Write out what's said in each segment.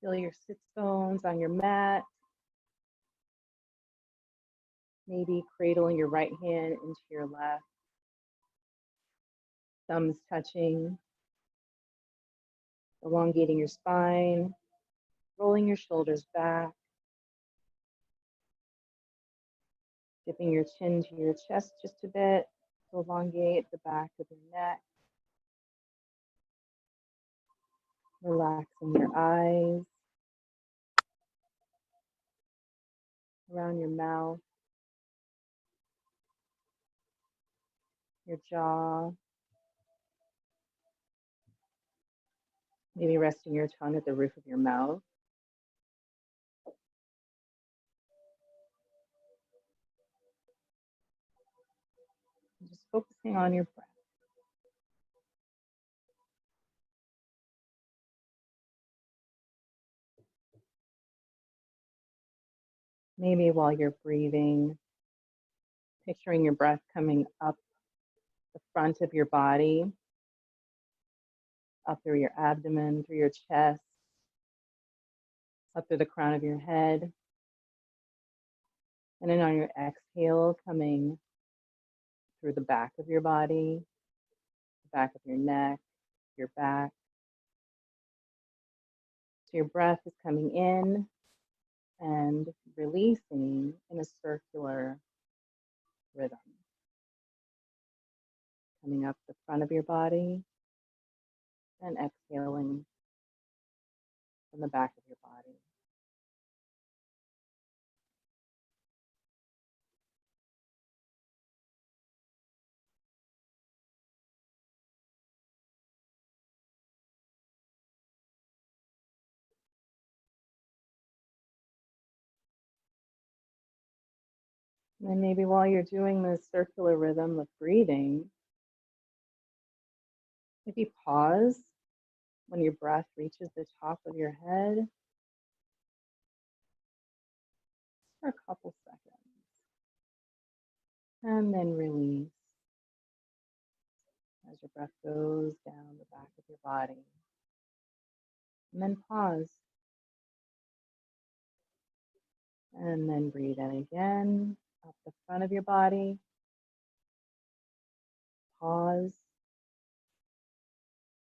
Feel your sits bones on your mat. Maybe cradling your right hand into your left. Thumbs touching. Elongating your spine. Rolling your shoulders back. Dipping your chin to your chest just a bit to elongate the back of your neck. Relaxing your eyes. Around your mouth. Your jaw. Maybe resting your tongue at the roof of your mouth. Just focusing on your breath. Maybe while you're breathing, picturing your breath coming up the front of your body, up through your abdomen, through your chest, up through the crown of your head. And then on your exhale, coming through the back of your body, the back of your neck, your back. So your breath is coming in and releasing in a circular rhythm. Coming up the front of your body and exhaling from the back of your body. And then maybe while you're doing this circular rhythm of breathing, if you pause when your breath reaches the top of your head for a couple seconds, and then release as your breath goes down the back of your body. And then pause. And then breathe in again, up the front of your body. Pause.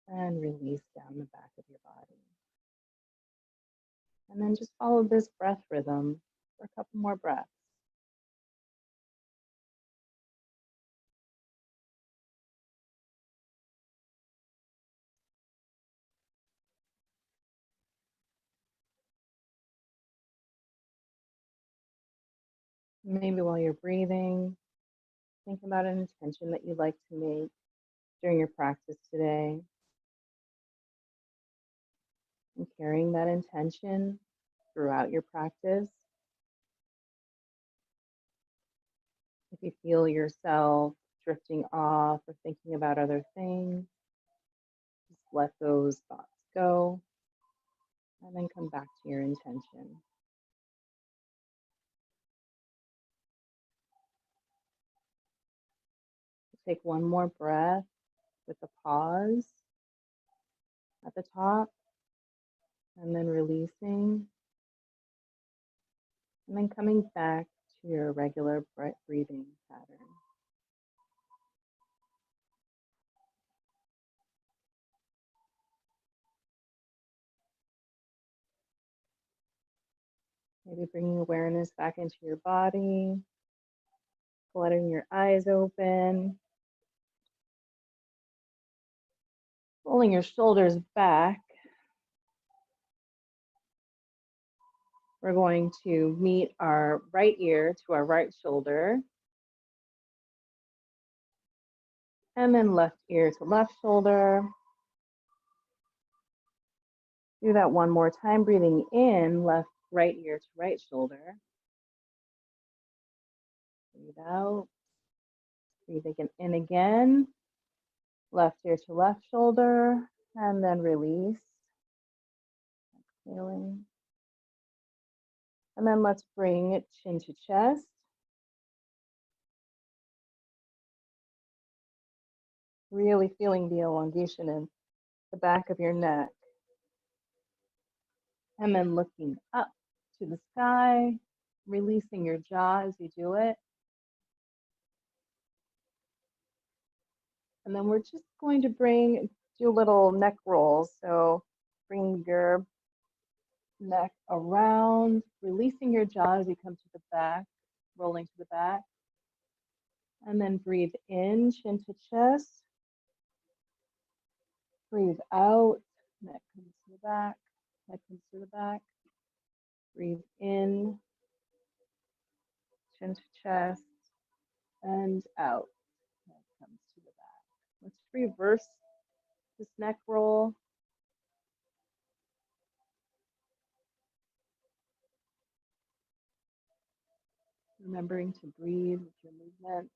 And release down the back of your body. And then just follow this breath rhythm for a couple more breaths. Maybe while you're breathing, think about an intention that you'd like to make during your practice today. And carrying that intention throughout your practice. If you feel yourself drifting off or thinking about other things, just let those thoughts go and then come back to your intention. Take one more breath with a pause at the top and then releasing and then coming back to your regular breathing pattern. Maybe bringing awareness back into your body, letting your eyes open, rolling your shoulders back. We're going to meet our right ear to our right shoulder, and then left ear to left shoulder. Do that one more time, breathing in, right ear to right shoulder. Breathe out. Breathe in again. Left ear to left shoulder, and then release. Exhaling. And then let's bring it chin to chest. Really feeling the elongation in the back of your neck. And then looking up to the sky, releasing your jaw as you do it. And then we're just going to do little neck rolls. So bring your neck around, releasing your jaw as you come to the back, rolling to the back. And then breathe in, chin to chest. Breathe out, neck comes to the back, neck comes to the back. Breathe in, chin to chest, and out, neck comes to the back. Let's reverse this neck roll. Remembering to breathe with your movement.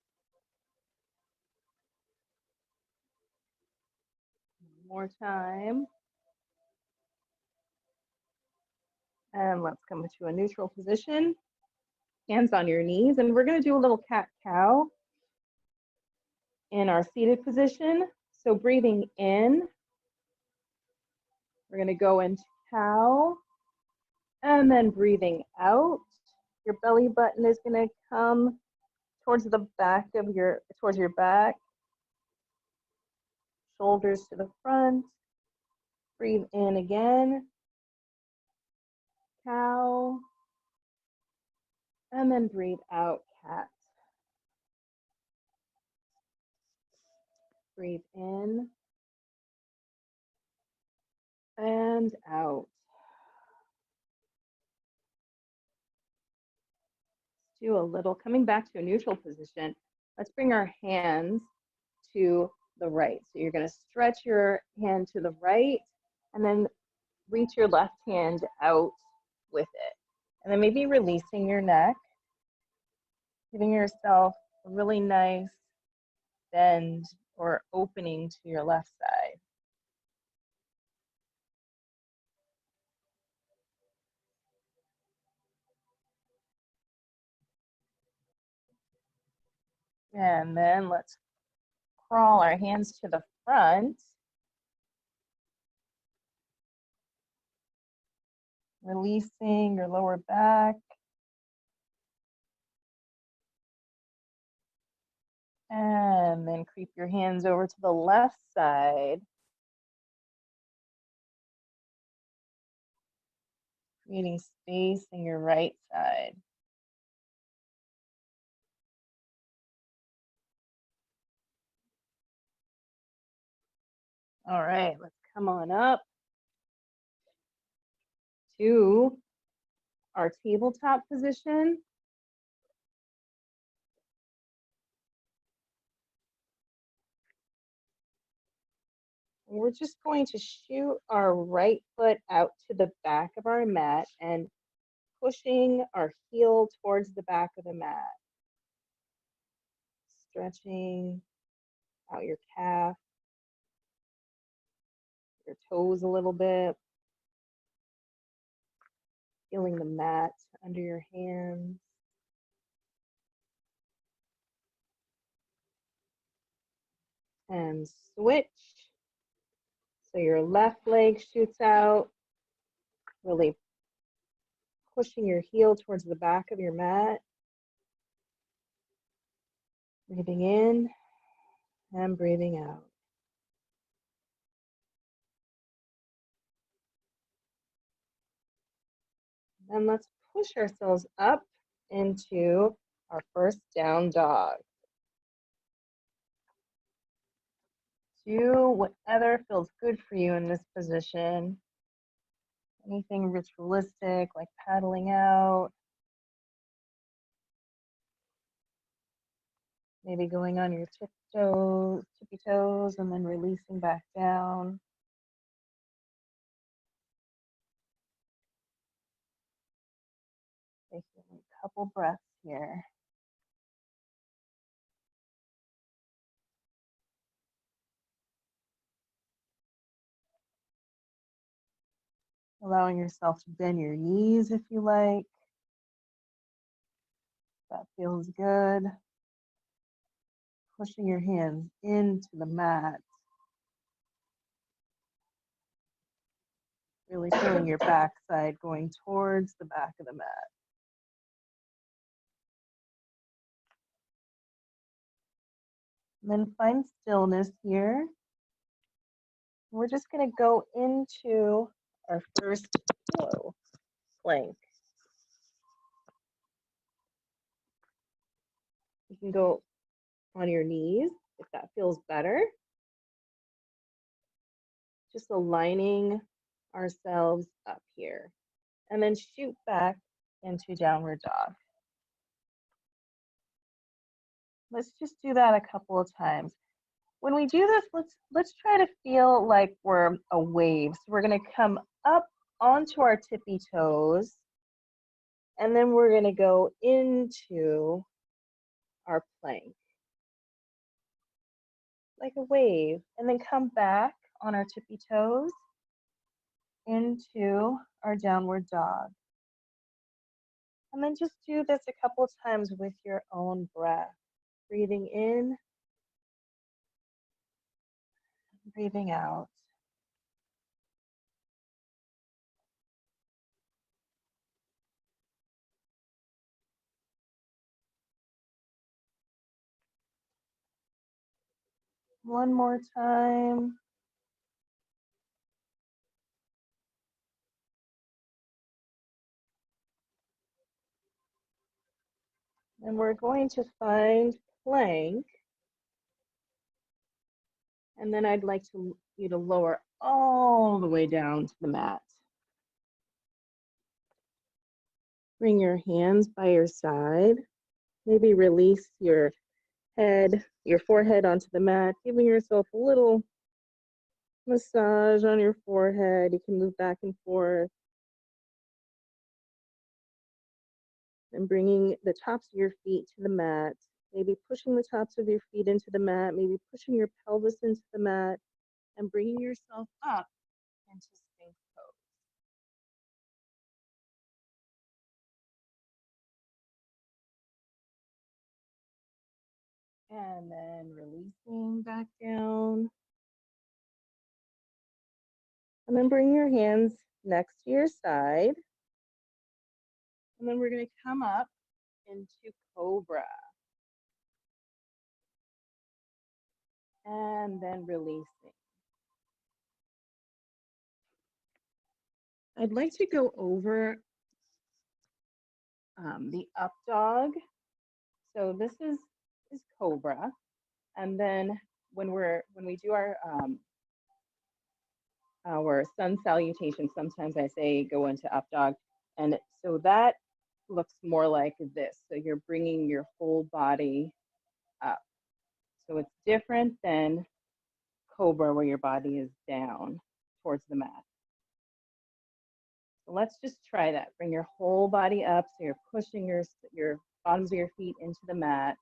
One more time. And let's come to a neutral position. Hands on your knees. And we're going to do a little cat-cow in our seated position. So breathing in, we're going to go into cow. And then breathing out, your belly button is going to come towards the back of towards your back. Shoulders to the front. Breathe in again. Cow. And then breathe out, cat. Breathe in and out. Let's do a little, coming back to a neutral position. Let's bring our hands to the right. So you're going to stretch your hand to the right and then reach your left hand out with it. And then maybe releasing your neck, giving yourself a really nice bend or opening to your left side. And then let's crawl our hands to the front. Releasing your lower back. And then creep your hands over to the left side. Creating space in your right side. All right, let's come on up to our tabletop position. We're just going to shoot our right foot out to the back of our mat and pushing our heel towards the back of the mat. Stretching out your calf, your toes a little bit. Feeling the mat under your hands. And switch. So your left leg shoots out, really pushing your heel towards the back of your mat. Breathing in and breathing out. And let's push ourselves up into our first down dog. Do whatever feels good for you in this position. Anything ritualistic like paddling out. Maybe going on your tippy toes, and then releasing back down. Taking a couple breaths here. Allowing yourself to bend your knees if you like. That feels good. Pushing your hands into the mat. Really feeling your backside going towards the back of the mat. And then find stillness here. We're just going to go into our first flow plank. You can go on your knees if that feels better. Just aligning ourselves up here. And then shoot back into downward dog. Let's just do that a couple of times. When we do this, let's try to feel like we're a wave. So we're going to come up onto our tippy toes, and then we're going to go into our plank like a wave, and then come back on our tippy toes into our downward dog. And then just do this a couple of times with your own breath. Breathing in, breathing out. One more time. And we're going to find plank. And then I'd like you to lower all the way down to the mat. Bring your hands by your side. Maybe release your head, your forehead onto the mat, giving yourself a little massage on your forehead. You can move back and forth. And bringing the tops of your feet to the mat. Maybe pushing the tops of your feet into the mat. Maybe pushing your pelvis into the mat. And bringing yourself up into Sphinx pose. And then releasing back down. And then bring your hands next to your side. And then we're going to come up into Cobra. And then releasing. I'd like to go over the up dog. So this is Cobra. And then when we do our sun salutation, sometimes I say go into up dog. And so that looks more like this. So you're bringing your whole body up. So it's different than Cobra where your body is down towards the mat. So let's just try that. Bring your whole body up so you're pushing your bottoms of your feet into the mat.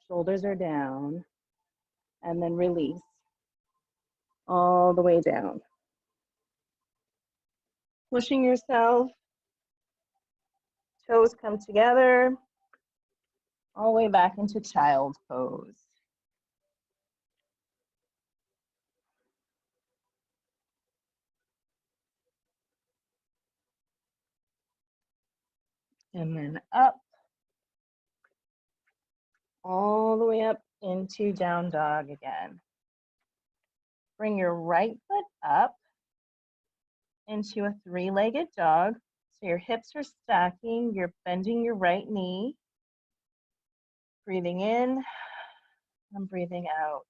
Shoulders are down. And then release all the way down. Pushing yourself. Toes come together. All the way back into child's pose. And then up. All the way up into down dog again. Bring your right foot up into a three-legged dog. So your hips are stacking, you're bending your right knee. Breathing in and breathing out.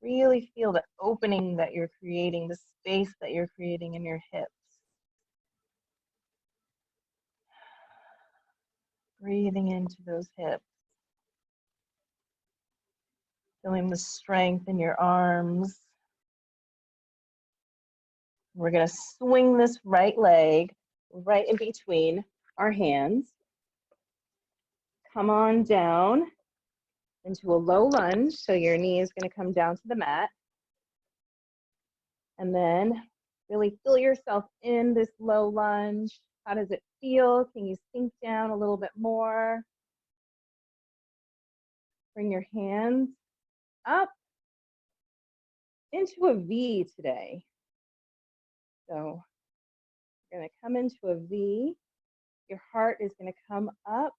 Really feel the opening that you're creating, the space that you're creating in your hips. Breathing into those hips. Feeling the strength in your arms. We're going to swing this right leg right in between our hands. Come on down into a low lunge. So your knee is going to come down to the mat. And then really feel yourself in this low lunge. How does it feel? Can you sink down a little bit more? Bring your hands up into a V today. So you're going to come into a V. Your heart is going to come up.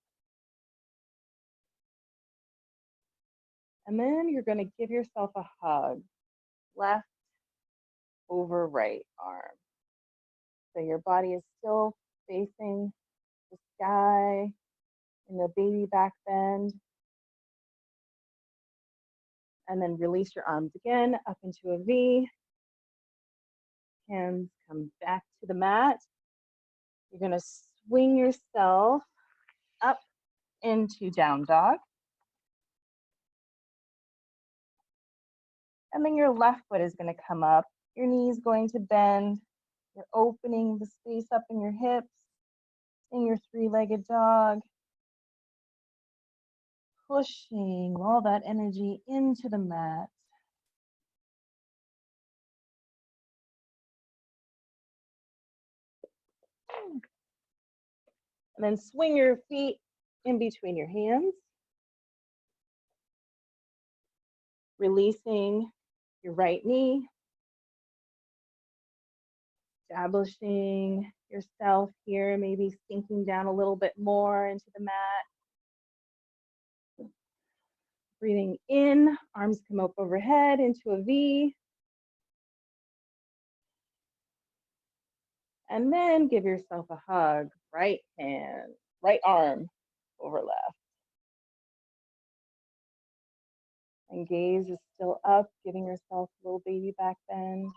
And then you're going to give yourself a hug. Left over right arm. So your body is still facing the sky in the baby back bend. And then release your arms again up into a V. Hands come back to the mat. You're going to swing yourself up into down dog. And then your left foot is going to come up. Your knee is going to bend. You're opening the space up in your hips in your three-legged dog. Pushing all that energy into the mat. And then swing your feet in between your hands. Releasing your right knee. Establishing yourself here, maybe sinking down a little bit more into the mat. Breathing in, arms come up overhead into a V. And then give yourself a hug, right hand, right arm over left. And gaze is still up, giving yourself a little baby back bend.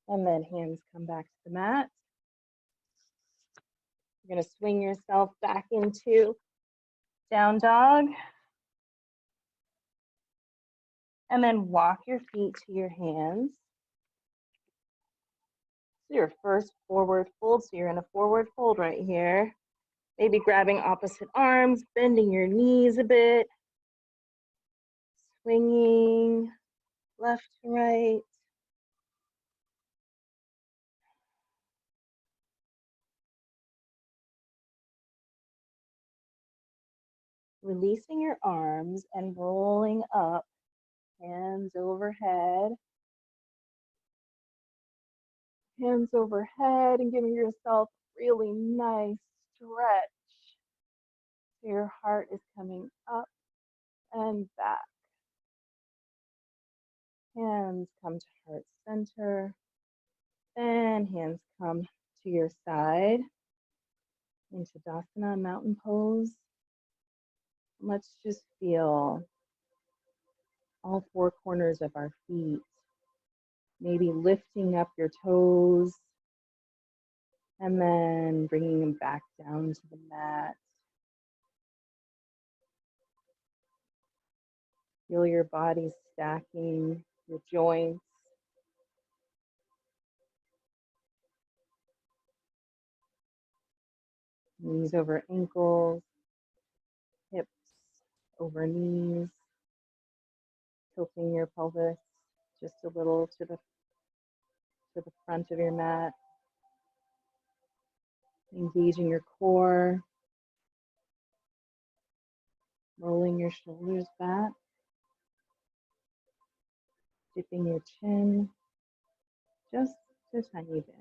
And then hands come back to the mat. You're going to swing yourself back into down dog. And then walk your feet to your hands. So your first forward fold. So you're in a forward fold right here. Maybe grabbing opposite arms, bending your knees a bit. Swinging left to right. Releasing your arms and rolling up, hands overhead. Hands overhead and giving yourself really nice stretch. So your heart is coming up and back. Hands come to heart center. Then hands come to your side into Tadasana, mountain pose. Let's just feel all four corners of our feet. Maybe lifting up your toes and then bringing them back down to the mat. Feel your body stacking, your joints. Knees over ankles, hips over knees, tilting your pelvis just a little to the front of your mat. Engaging your core, rolling your shoulders back, dipping your chin just a tiny bit.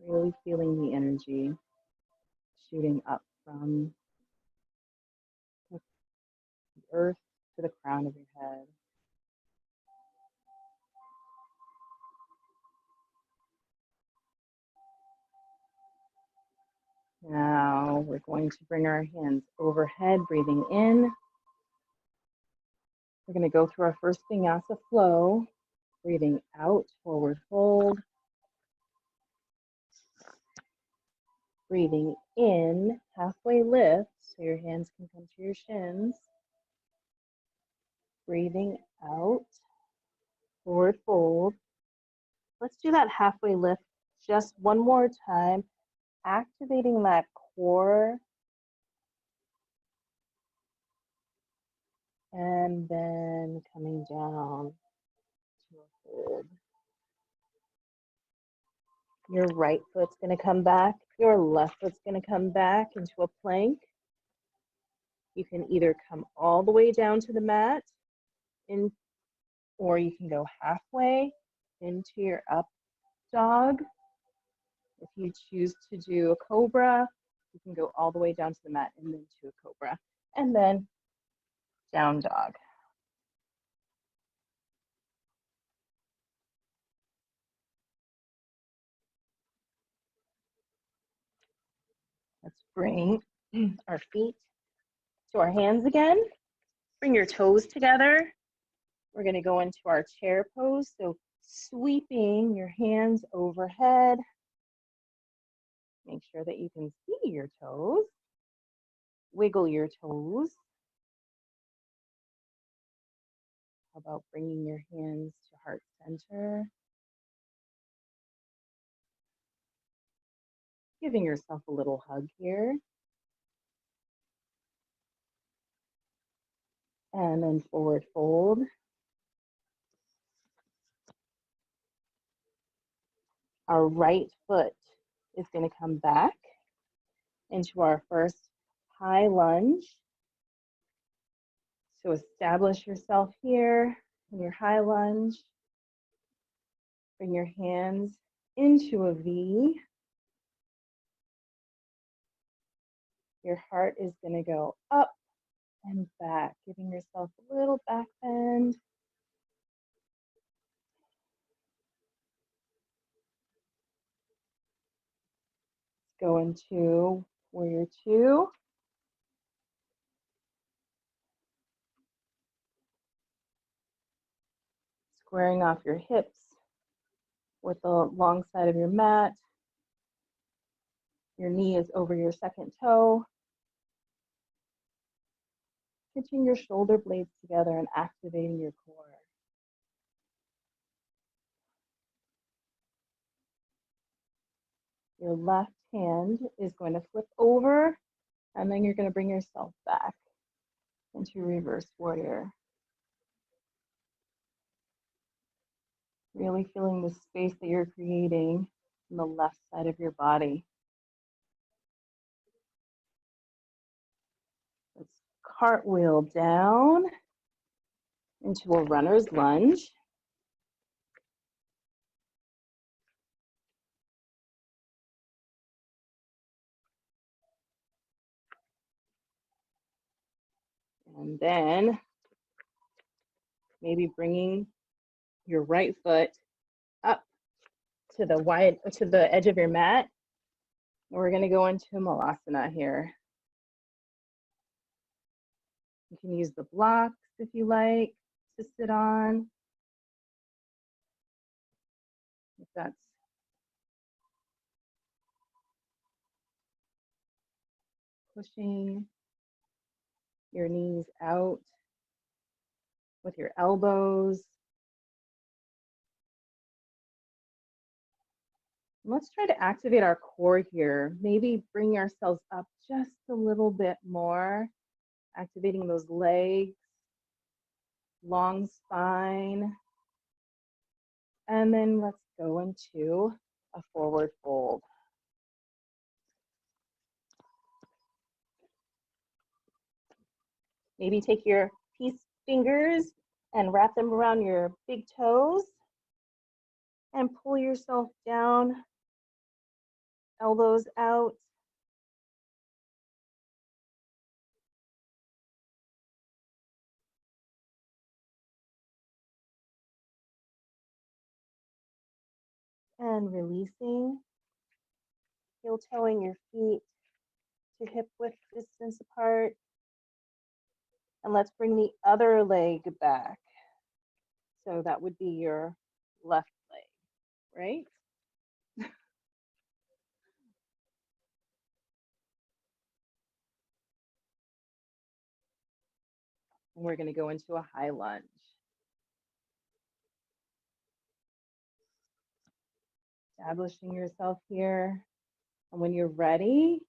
Really feeling the energy shooting up from the earth to the crown of your head. Now we're going to bring our hands overhead, breathing in. We're going to go through our first Vinyasa Flow, breathing out, forward fold. Breathing in, halfway lift, so your hands can come to your shins. Breathing out, forward fold. Let's do that halfway lift just one more time, activating that core. And then coming down to a fold. Your right foot's going to come back. Your left foot's going to come back into a plank. You can either come all the way down to the mat, or you can go halfway into your up dog. If you choose to do a cobra, you can go all the way down to the mat and then to a cobra, and then down dog. Let's bring our feet to our hands again. Bring your toes together. We're going to go into our chair pose. So sweeping your hands overhead. Make sure that you can see your toes. Wiggle your toes. How about bringing your hands to heart center? Giving yourself a little hug here. And then forward fold. Our right foot is going to come back into our first high lunge. So establish yourself here in your high lunge. Bring your hands into a V. Your heart is going to go up and back, giving yourself a little back bend. Go into warrior two. Squaring off your hips with the long side of your mat. Your knee is over your second toe. Pinching your shoulder blades together and activating your core. Your left hand is going to flip over, and then you're going to bring yourself back into reverse warrior. Really feeling the space that you're creating on the left side of your body. Let's cartwheel down into a runner's lunge. And then maybe bringing your right foot up to the edge of your mat. And we're going to go into Malasana here. You can use the blocks if you like to sit on. If that's pushing your knees out with your elbows. Let's try to activate our core here. Maybe bring ourselves up just a little bit more, activating those legs, long spine. And then let's go into a forward fold. Maybe take your peace fingers and wrap them around your big toes and pull yourself down, elbows out. And releasing, heel-toeing your feet to hip width distance apart. And let's bring the other leg back. So that would be your left leg, right? And we're going to go into a high lunge. Establishing yourself here. And when you're ready,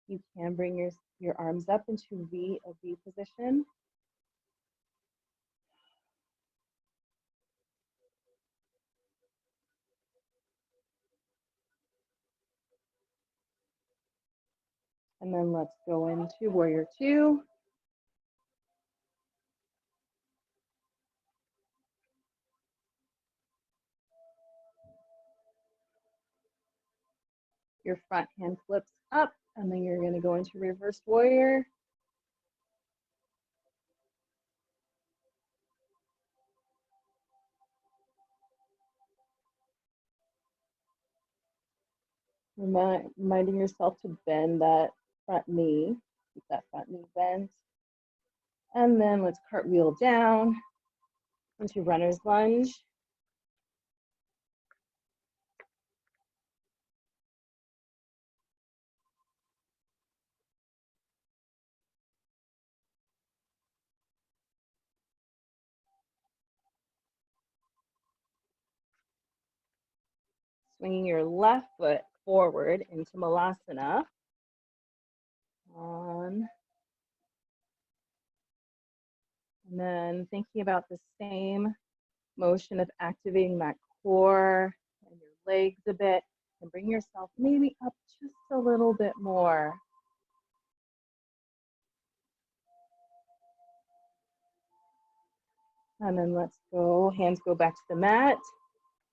you can bring your arms up into a V position. And then let's go into warrior two. Your front hand flips up, and then you're going to go into reversed warrior. Reminding yourself to bend that front knee. Keep that front knee bent. And then let's cartwheel down into runner's lunge. Swinging your left foot forward into Malasana. On. And then thinking about the same motion of activating that core and your legs a bit, and bring yourself maybe up just a little bit more. And then let's go, hands go back to the mat,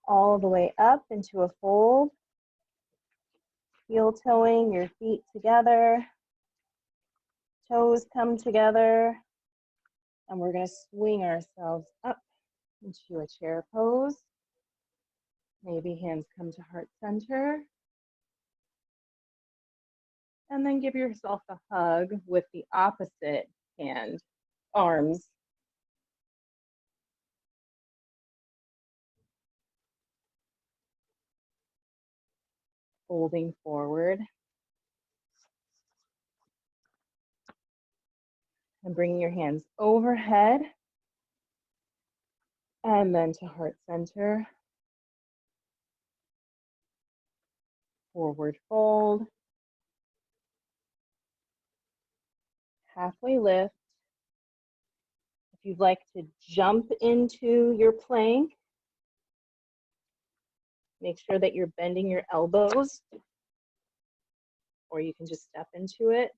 all the way up into a fold. Heel toeing your feet together, toes come together, and we're going to swing ourselves up into a chair pose. Maybe hands come to heart center. And then give yourself a hug with the opposite hand, arms. Folding forward. And bringing your hands overhead. And then to heart center. Forward fold. Halfway lift. If you'd like to jump into your plank, make sure that you're bending your elbows, or you can just step into it.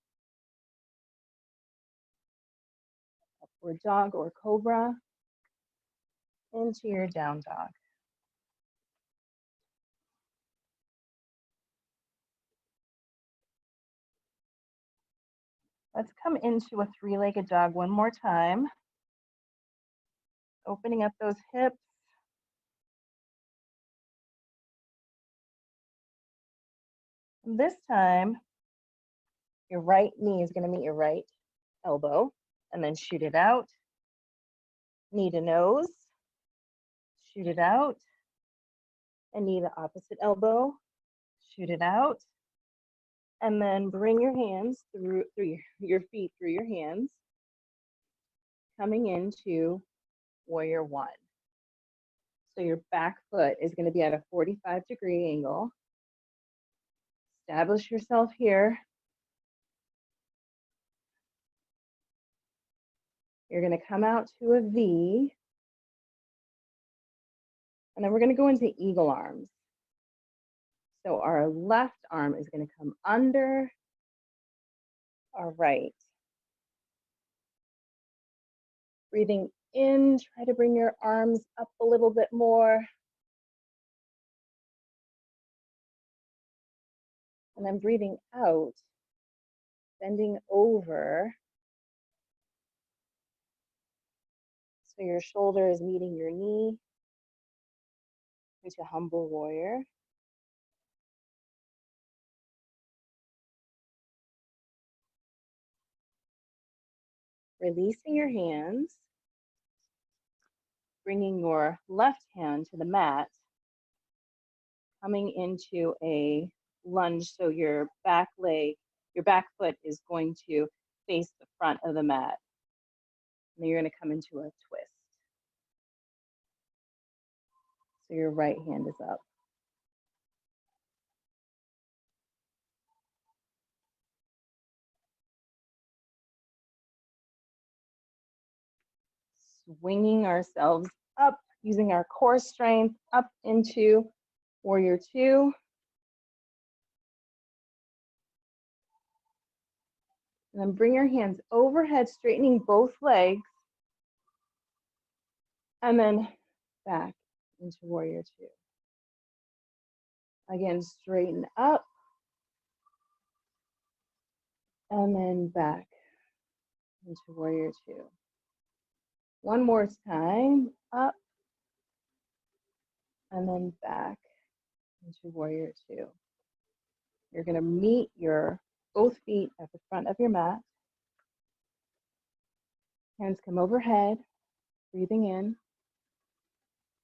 Upward dog or cobra, into your down dog. Let's come into a three-legged dog one more time. Opening up those hips. And this time, your right knee is going to meet your right elbow, and then shoot it out. Knee to nose, shoot it out, and knee the opposite elbow, shoot it out, and then bring your hands through your feet through your hands, coming into warrior one. So your back foot is going to be at a 45-degree angle. Establish yourself here. You're going to come out to a V, and then we're going to go into eagle arms. So our left arm is going to come under our right. Breathing in, try to bring your arms up a little bit more. And then breathing out, bending over. So your shoulder is meeting your knee into humble warrior. Releasing your hands, bringing your left hand to the mat, coming into a lunge. So your back foot is going to face the front of the mat. And then you're going to come into a twist. So your right hand is up. Swinging ourselves up, using our core strength up into warrior two. And then bring your hands overhead, straightening both legs. And then back into warrior two. Again, straighten up, And then back into warrior two. One more time, up, and then back into warrior two. You're going to meet your both feet at the front of your mat. Hands come overhead, breathing in,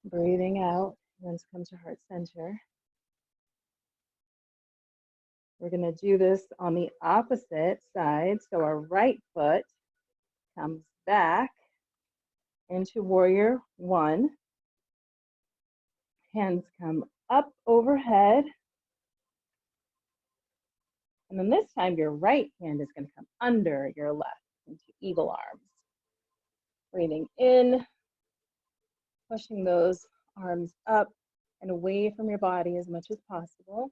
breathing out. Hands come to heart center. We're going to do this on the opposite side. So our right foot comes back into warrior one. Hands come up overhead. And then this time your right hand is going to come under your left into eagle arms. Breathing in, pushing those arms up and away from your body as much as possible.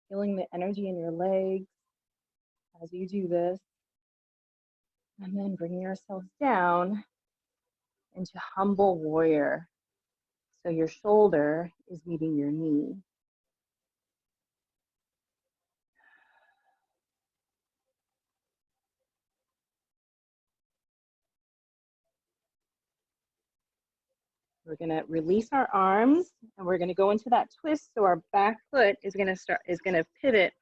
Feeling the energy in your legs as you do this. And then bringing yourselves down into humble warrior. So your shoulder is meeting your knee. We're going to release our arms and we're going to go into that twist. So our back foot is going to pivot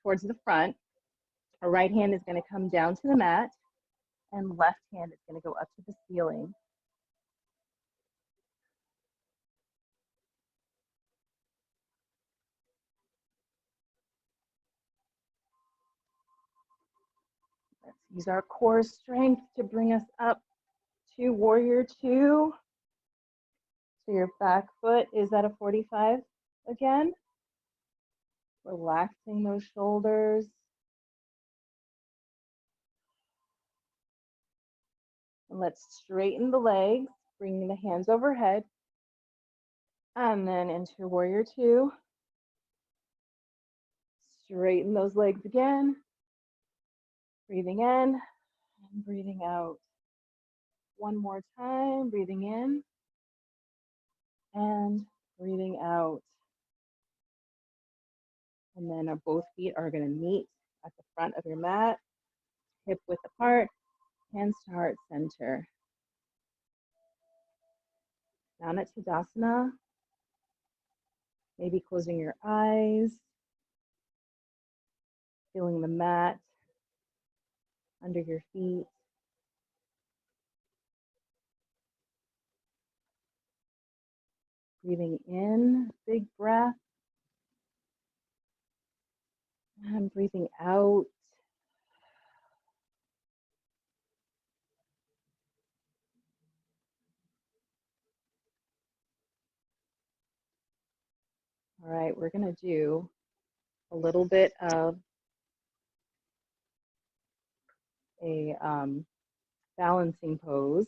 towards the front. Our right hand is going to come down to the mat and left hand is going to go up to the ceiling. Let's use our core strength to bring us up to warrior two. So your back foot is at a 45 again. Relaxing those shoulders. And let's straighten the legs, bringing the hands overhead. And then into warrior two. Straighten those legs again. Breathing in and breathing out. One more time, breathing in and breathing out. And then our both feet are going to meet at the front of your mat, hip width apart, hands to heart center. Down at Tadasana, maybe closing your eyes, feeling the mat under your feet. Breathing in, big breath. And breathing out. All right, we're going to do a little bit of a balancing pose.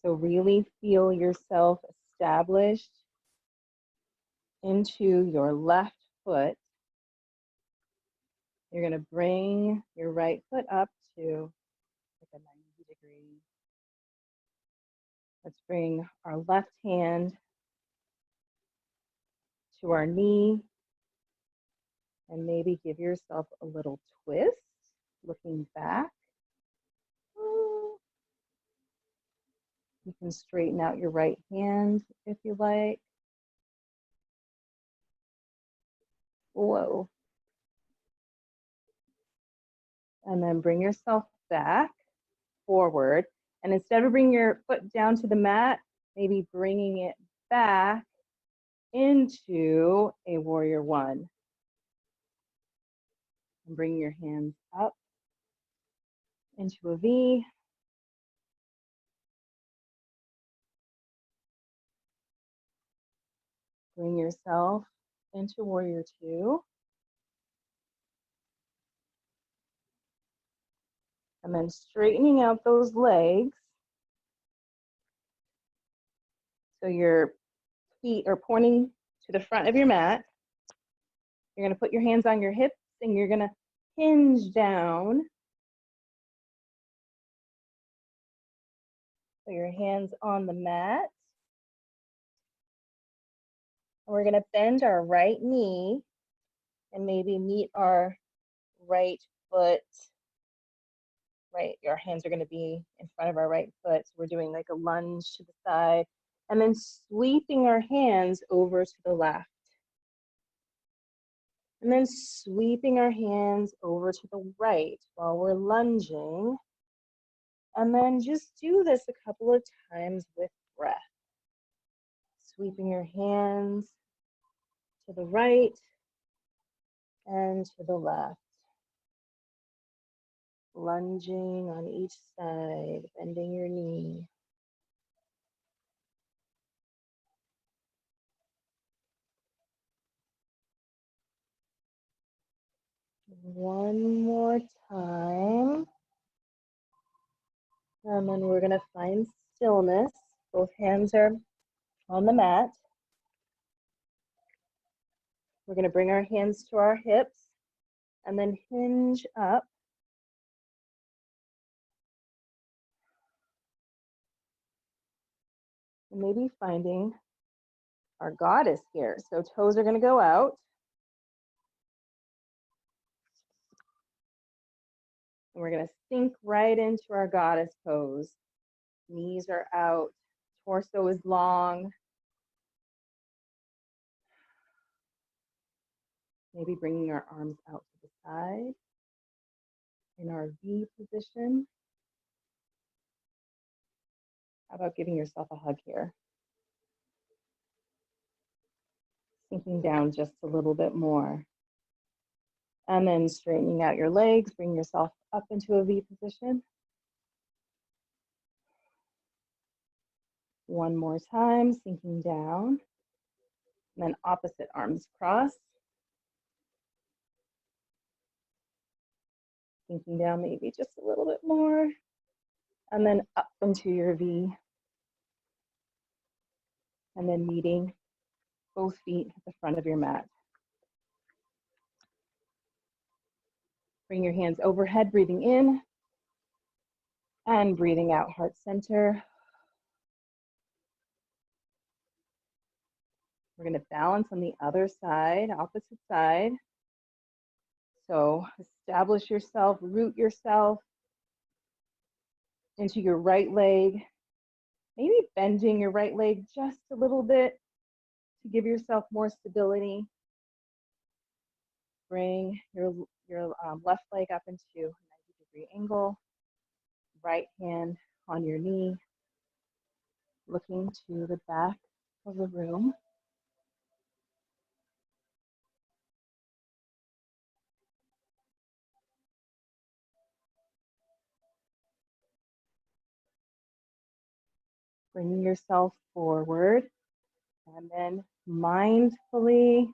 So really feel yourself established into your left foot. You're going to bring your right foot up to like a 90 degree. Let's bring our left hand to our knee and maybe give yourself a little twist, looking back. You can straighten out your right hand if you like. Whoa. And then bring yourself back forward. And instead of bringing your foot down to the mat, maybe bringing it back into a warrior one. And bring your hands up into a V. Bring yourself into warrior two. And then straightening out those legs. So your feet are pointing to the front of your mat. You're going to put your hands on your hips and you're going to hinge down. So your hands on the mat. And we're going to bend our right knee and maybe meet our right foot. Right, our hands are going to be in front of our right foot. So we're doing like a lunge to the side and then sweeping our hands over to the left. And then sweeping our hands over to the right while we're lunging. And then just do this a couple of times with breath. Sweeping your hands to the right and to the left. Lunging on each side, bending your knee. One more time. And then we're going to find stillness. Both hands are on the mat. We're going to bring our hands to our hips and then hinge up. And maybe finding our goddess here. So toes are going to go out. And we're going to sink right into our goddess pose. Knees are out, torso is long. Maybe bringing our arms out to the side in our V position. How about giving yourself a hug here? Sinking down just a little bit more. And then straightening out your legs, bring yourself up into a V position. One more time, sinking down. And then opposite arms cross. Sinking down maybe just a little bit more. And then up into your V. And then meeting both feet at the front of your mat. Bring your hands overhead, breathing in. And breathing out, heart center. We're going to balance on the other side, opposite side. So establish yourself, root yourself into your right leg. Maybe bending your right leg just a little bit to give yourself more stability. Bring your left leg up into a 90-degree angle. Right hand on your knee, looking to the back of the room. Bringing yourself forward, and then mindfully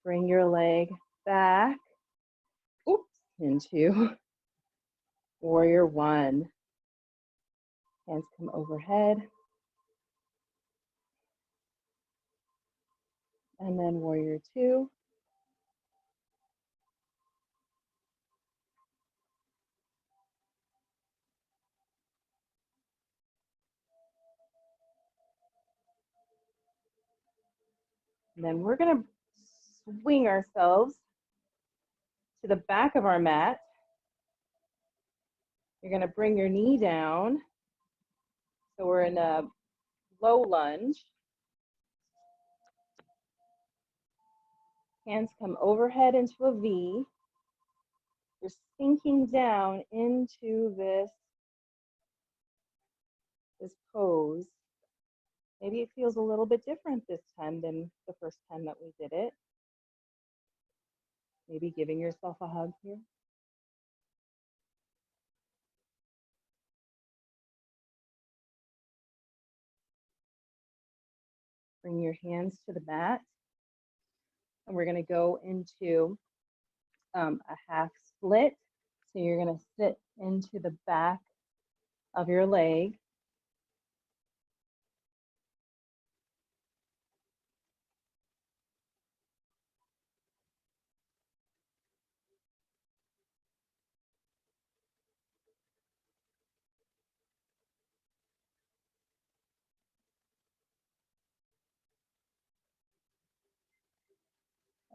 bring your leg back, into warrior one. Hands come overhead. And then warrior two. And then we're going to swing ourselves to the back of our mat. You're going to bring your knee down. So we're in a low lunge. Hands come overhead into a V. You're sinking down into this pose. Maybe it feels a little bit different this time than the first time that we did it. Maybe giving yourself a hug here. Bring your hands to the mat. And we're going to go into a half split. So you're going to sit into the back of your leg.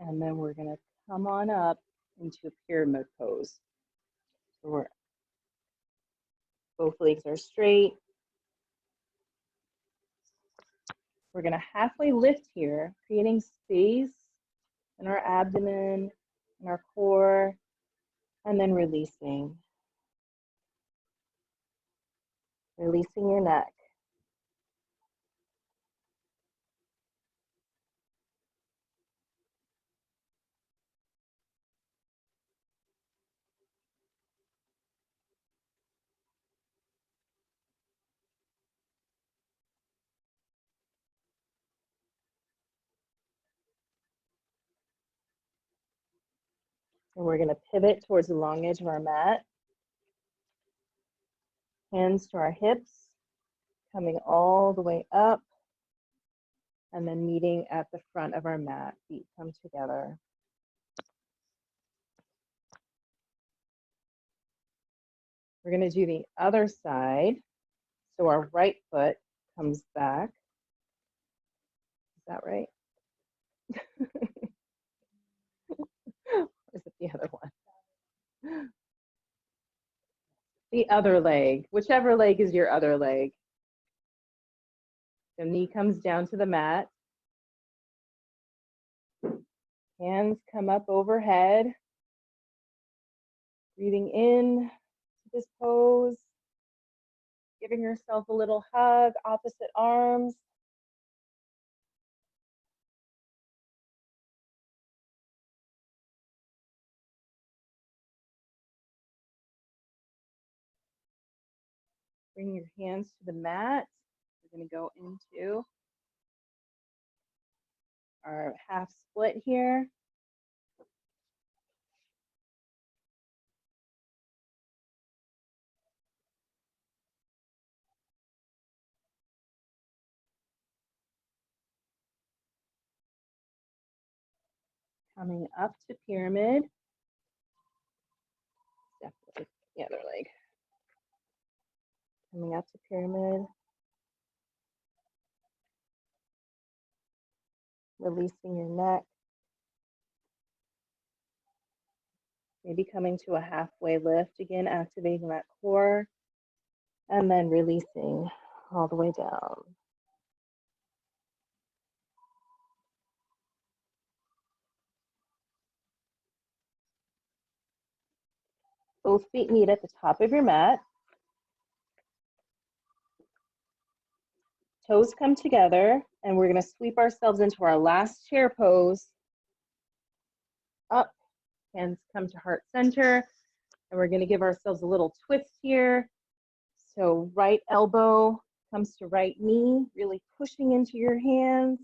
And then we're going to come on up into a pyramid pose. So both legs are straight. We're going to halfway lift here, creating space in our abdomen, in our core, and then releasing. Releasing your neck. And we're going to pivot towards the long edge of our mat. Hands to our hips, coming all the way up, and then meeting at the front of our mat. Feet come together. We're going to do the other side. So our right foot comes back. Is that right? Or is it the other one? The other leg, whichever leg is your other leg. The knee comes down to the mat. Hands come up overhead. Breathing in to this pose. Giving yourself a little hug, opposite arms. Bring your hands to the mat. We're going to go into our half split here. Coming up to pyramid. Definitely the other leg. Coming up to pyramid. Releasing your neck. Maybe coming to a halfway lift, again, activating that core, and then releasing all the way down. Both feet meet at the top of your mat. Toes come together, and we're going to sweep ourselves into our last chair pose. Up, hands come to heart center, and we're going to give ourselves a little twist here. So right elbow comes to right knee, really pushing into your hands.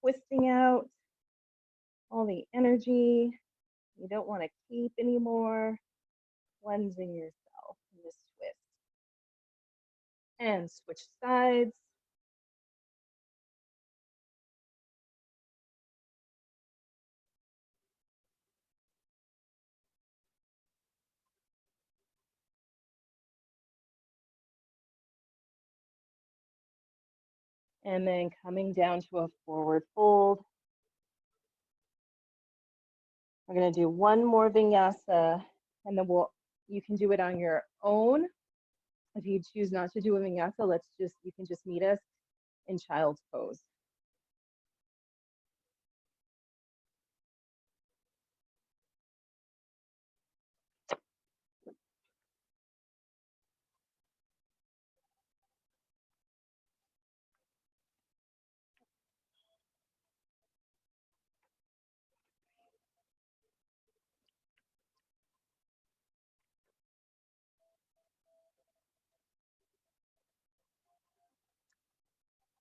Twisting out all the energy you don't want to keep anymore. Cleansing yourself in this twist. And switch sides. And then coming down to a forward fold. We're going to do one more vinyasa, and then you can do it on your own. If you choose not to do a vinyasa, you can just meet us in child's pose.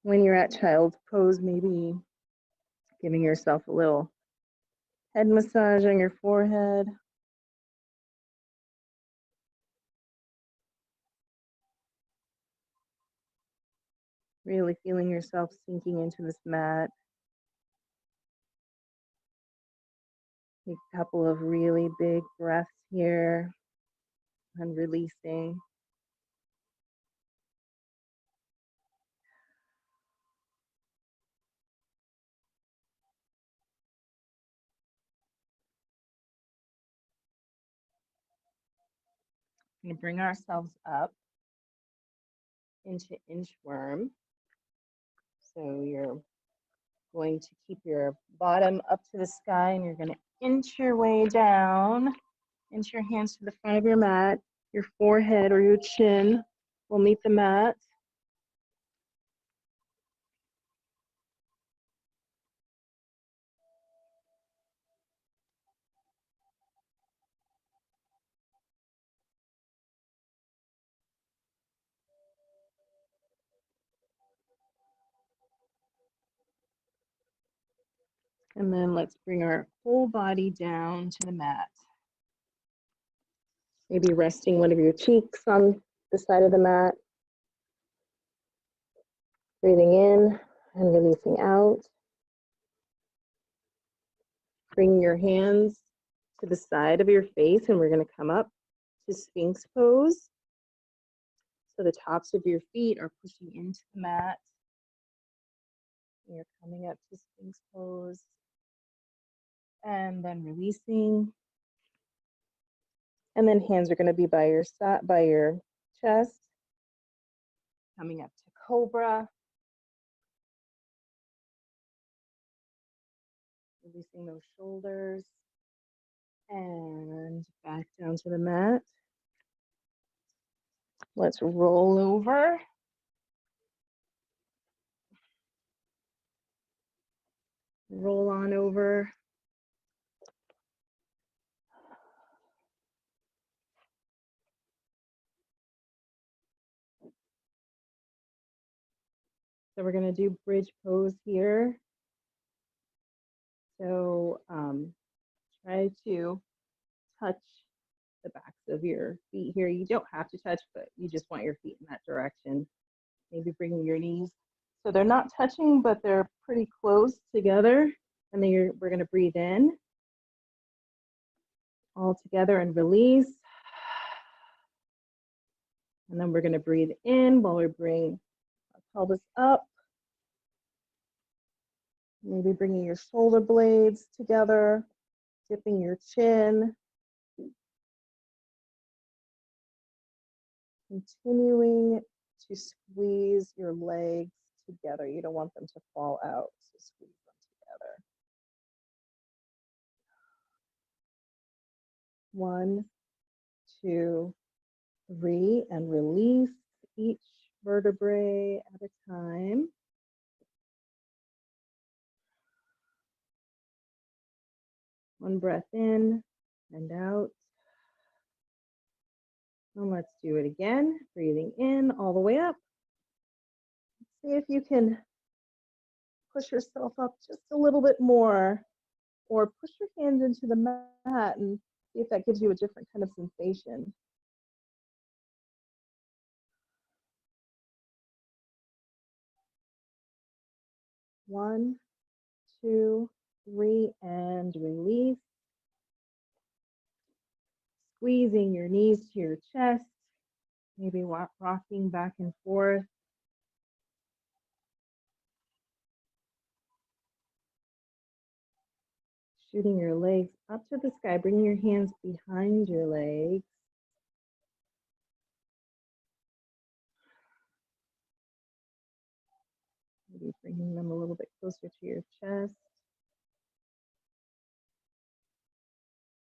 When you're at child's pose, maybe giving yourself a little head massage on your forehead. Really feeling yourself sinking into this mat. Take a couple of really big breaths here and releasing. We're going to bring ourselves up into inchworm. So you're going to keep your bottom up to the sky and you're going to inch your way down. Inch your hands to the front of your mat. Your forehead or your chin will meet the mat. And then let's bring our whole body down to the mat. Maybe resting one of your cheeks on the side of the mat. Breathing in and releasing out. Bring your hands to the side of your face and we're going to come up to Sphinx pose. So the tops of your feet are pushing into the mat. You're coming up to Sphinx pose. And then releasing. And then hands are going to be by your side, by your chest. Coming up to Cobra. Releasing those shoulders. And back down to the mat. Let's roll over. Roll on over. So we're going to do bridge pose here. So try to touch the backs of your feet here. You don't have to touch, but you just want your feet in that direction. Maybe bringing your knees. So they're not touching, but they're pretty close together. And then we're going to breathe in all together and release. And then we're going to breathe in while we bring our pelvis up. Maybe bringing your shoulder blades together, dipping your chin. Continuing to squeeze your legs together. You don't want them to fall out, so squeeze them together. 1, 2, 3, and release each vertebrae at a time. One breath in and out. And let's do it again. Breathing in all the way up. See if you can push yourself up just a little bit more, or push your hands into the mat and see if that gives you a different kind of sensation. One, 2, 3, and release. Squeezing your knees to your chest, maybe rocking back and forth. Shooting your legs up to the sky, bringing your hands behind your legs. Maybe bringing them a little bit closer to your chest.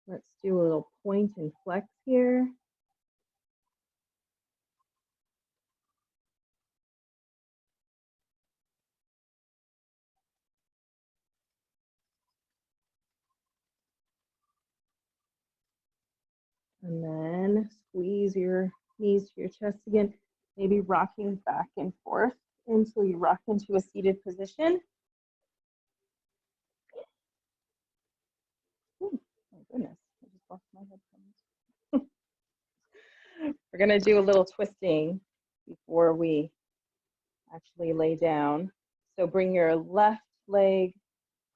Let's do a little point and flex here. And then squeeze your knees to your chest again, maybe rocking back and forth until you rock into a seated position. Ooh, my goodness, I just lost my headphones. We're gonna do a little twisting before we actually lay down. So bring your left leg,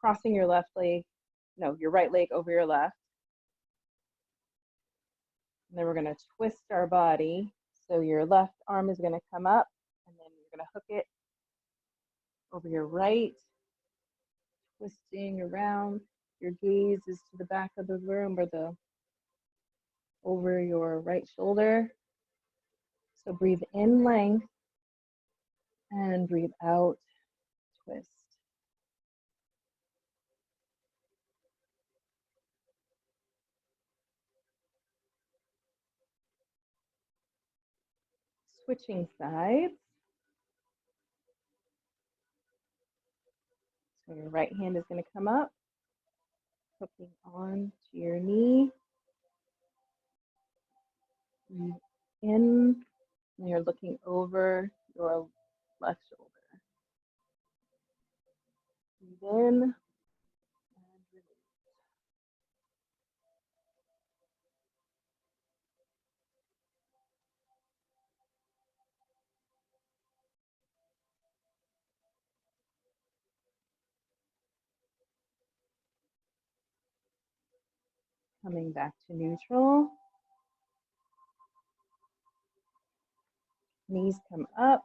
crossing your left leg, no, your right leg over your left. And then we're gonna twist our body. So your left arm is gonna come up and then you're gonna hook it over your right, twisting around. Your gaze is to the back of the room or the over your right shoulder. So breathe in length and breathe out, twist. Switching sides. So your right hand is going to come up, hooking on to your knee. Breathe in, and you're looking over your left shoulder. Breathe in and release. Coming back to neutral. Knees come up.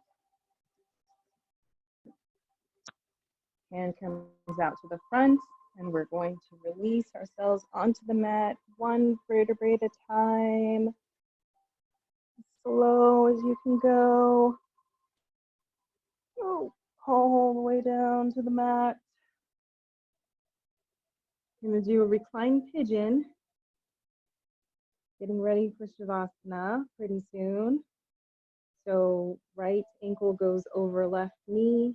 Hand comes out to the front, and we're going to release ourselves onto the mat, one vertebrae at a time. As slow as you can go. Oh, all the way down to the mat. I'm going to do a reclined pigeon. Getting ready for Shavasana pretty soon. So right ankle goes over left knee.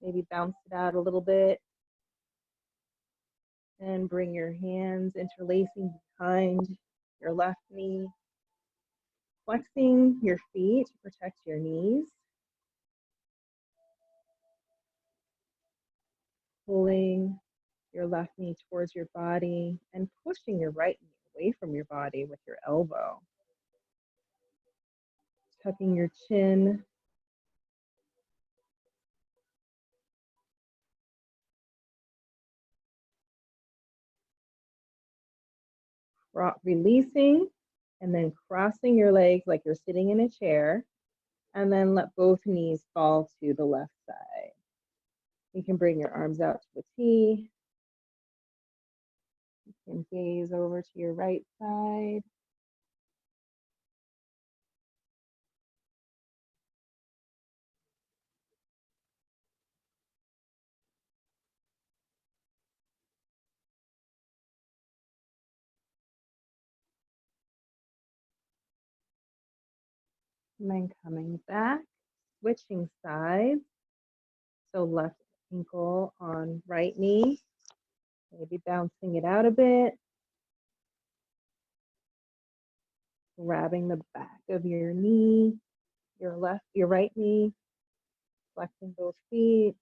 Maybe bounce it out a little bit. And bring your hands interlacing behind your left knee. Flexing your feet to protect your knees. Pulling your left knee towards your body and pushing your right knee away from your body with your elbow. Tucking your chin. Releasing and then crossing your legs like you're sitting in a chair, and then let both knees fall to the left side. You can bring your arms out to a T. You can gaze over to your right side. And then coming back, switching sides. So left ankle on right knee, maybe bouncing it out a bit. Grabbing the back of your knee, your right knee, flexing both feet.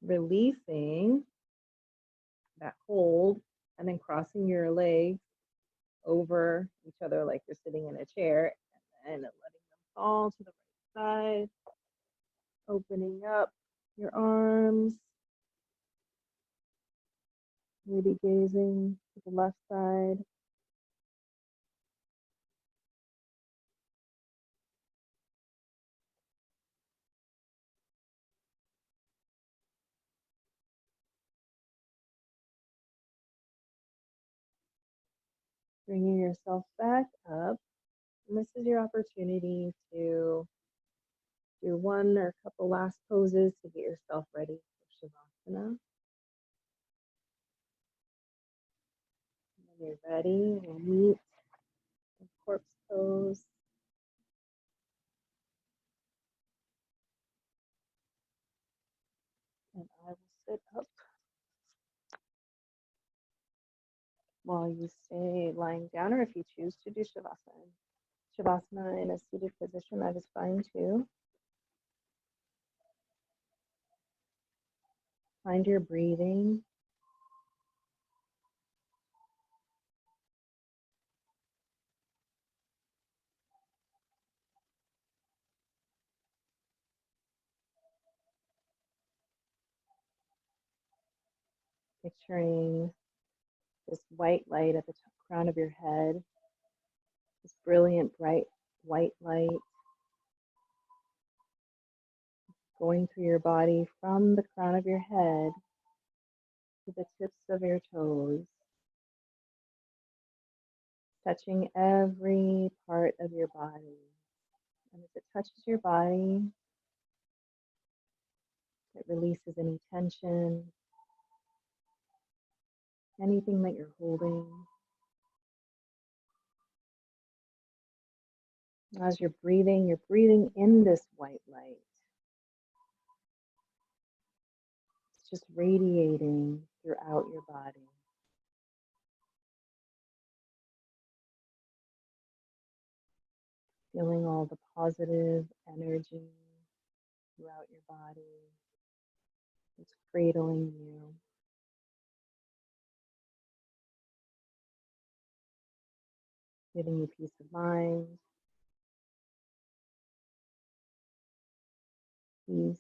Releasing that hold, and then crossing your legs over each other like you're sitting in a chair, and letting them fall to the right side. Opening up your arms, maybe gazing to the left side. Bringing yourself back up. And this is your opportunity to do one or a couple last poses to get yourself ready for Shavasana. When you're ready, we'll meet in corpse pose. And I will sit up while you stay lying down, or if you choose to do Shavasana. Shavasana in a seated position, that is fine too. Find your breathing. Picturing this white light at the crown of your head, this brilliant, bright white light going through your body from the crown of your head to the tips of your toes, touching every part of your body. And as it touches your body, it releases any tension, anything that you're holding. As you're breathing in this white light. It's just radiating throughout your body. Feeling all the positive energy throughout your body. It's cradling you. Giving you peace of mind, peace.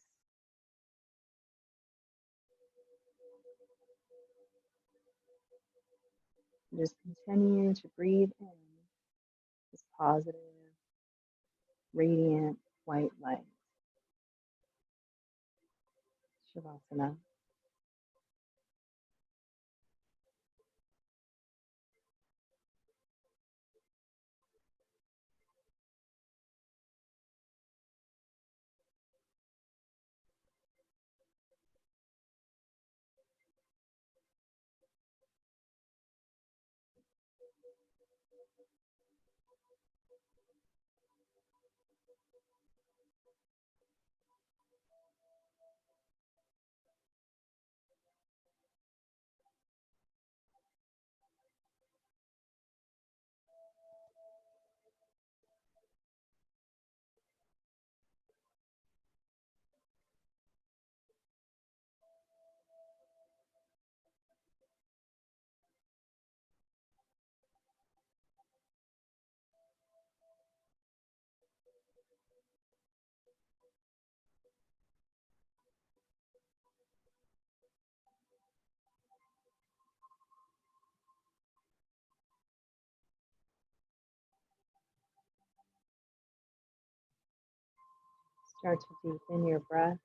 Just continue to breathe in this positive, radiant white light. Shavasana. Start to deepen your breaths,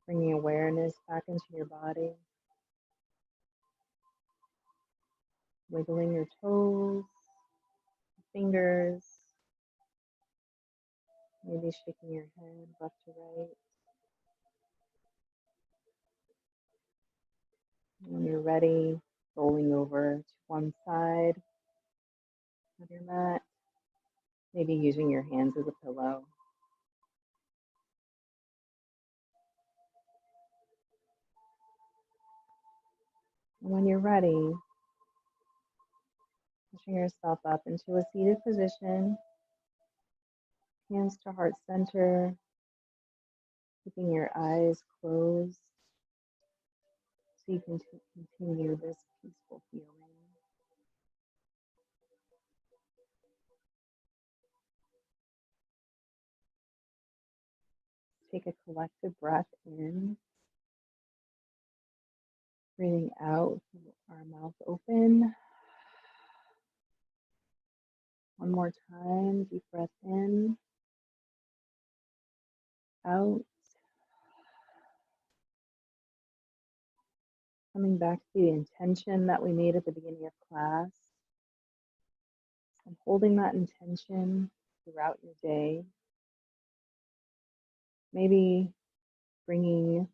bringing awareness back into your body. Wiggling your toes, fingers, maybe shaking your head left to right. When you're ready, rolling over to one side of your mat, maybe using your hands as a pillow. And when you're ready, pushing yourself up into a seated position, hands to heart center, keeping your eyes closed so you can continue this peaceful feeling. Take a collective breath in, breathing out with our mouth open. One more time, deep breath in, out. Coming back to the intention that we made at the beginning of class and holding that intention throughout your day. Maybe bringing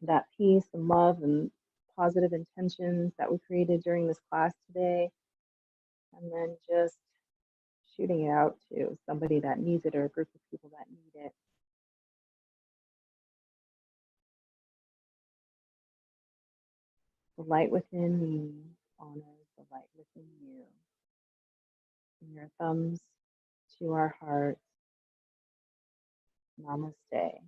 that peace and love and positive intentions that we created during this class today, and then just shooting it out to somebody that needs it or a group of people that need it. The light within me honors the light within you. From your thumbs to our hearts. Namaste.